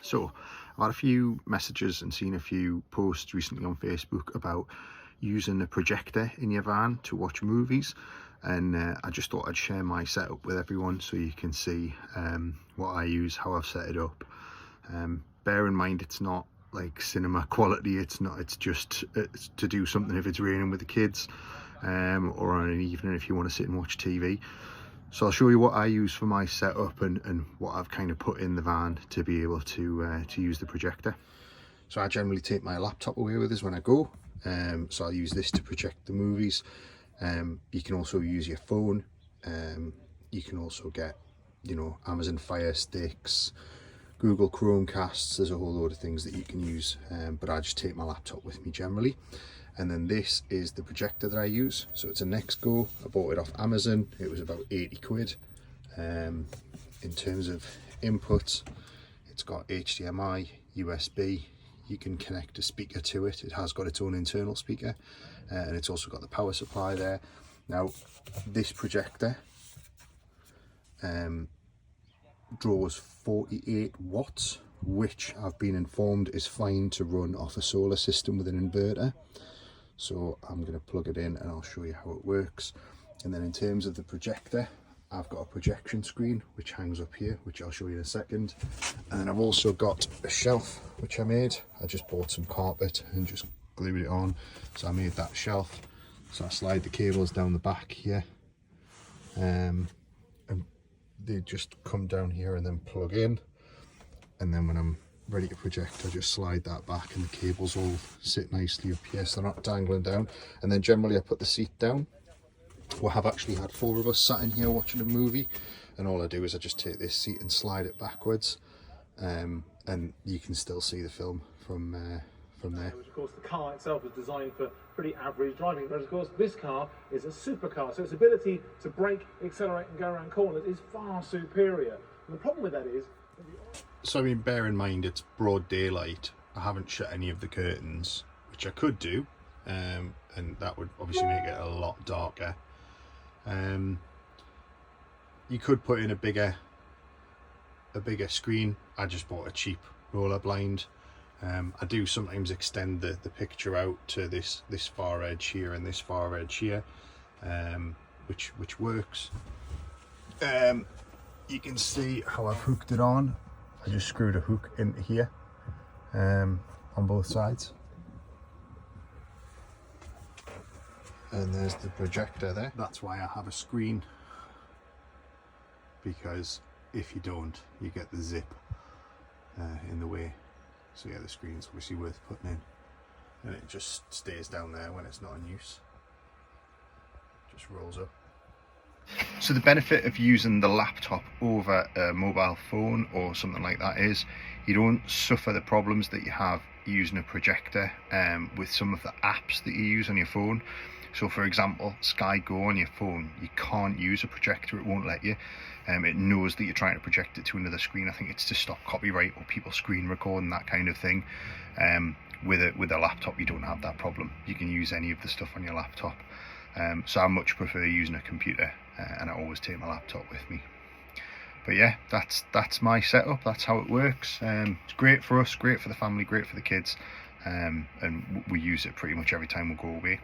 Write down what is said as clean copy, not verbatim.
So I've had a few messages and seen a few posts recently on Facebook about using a projector in your van to watch movies, and I just thought I'd share my setup with everyone so you can see what I use, how I've set it up. Bear in mind it's not like cinema quality, it's just to do something if it's raining with the kids, or on an evening if you want to sit and watch TV. So I'll show you what I use for my setup and what I've kind of put in the van to be able to use the projector. So I generally take my laptop away with us when I go, so I'll use this to project the movies. You can also use your phone. You can also get, you know, Amazon Fire Sticks, Google Chromecasts. There's a whole load of things that you can use, but I just take my laptop with me generally. And then this is the projector that I use. So it's a Nextgo. I bought it off Amazon. It was about 80 quid. In terms of inputs, it's got HDMI, USB. You can connect a speaker to it. It has got its own internal speaker, and it's also got the power supply there. Now, this projector draws 48 watts, which I've been informed is fine to run off a solar system with an inverter. So I'm going to plug it in and I'll show you how it works. And then in terms of the projector, I've got a projection screen which hangs up here, which I'll show you in a second. And then I've also got a shelf which I made. I just bought some carpet and just glued it on. So I made that shelf. So I slide the cables down the back here, and they just come down here and then plug in. And then when I'm ready to project, I just slide that back and the cables all sit nicely up here so they're not dangling down. And then generally I put the seat down. We have actually had 4 of us sat in here watching a movie, and all I do is I just take this seat and slide it backwards, and you can still see the film from there. Which of course the car itself is designed for pretty average driving, but of course this car is a supercar, so its ability to brake, accelerate and go around corners is far superior. And the problem with that is... So I mean, bear in mind it's broad daylight. I haven't shut any of the curtains, which I could do, and that would obviously make it a lot darker. You could put in a bigger screen. I just bought a cheap roller blind. I do sometimes extend the picture out to this far edge here and this far edge here, which works. You can see how I've hooked it on. I just screwed a hook into here, on both sides. And there's the projector there. That's why I have a screen, because if you don't, you get the zip in the way. So yeah, the screen's obviously worth putting in, and it just stays down there when it's not in use. Just rolls up. So the benefit of using the laptop over a mobile phone or something like that is you don't suffer the problems that you have using a projector with some of the apps that you use on your phone. So for example, Sky Go on your phone, you can't use a projector, it won't let you. It knows that you're trying to project it to another screen. I think it's to stop copyright or people screen record and that kind of thing. With a laptop you don't have that problem. You can use any of the stuff on your laptop. So I much prefer using a computer, and I always take my laptop with me. But yeah, that's my setup, that's how it works. It's great for us, great for the family, great for the kids, and we use it pretty much every time we go away.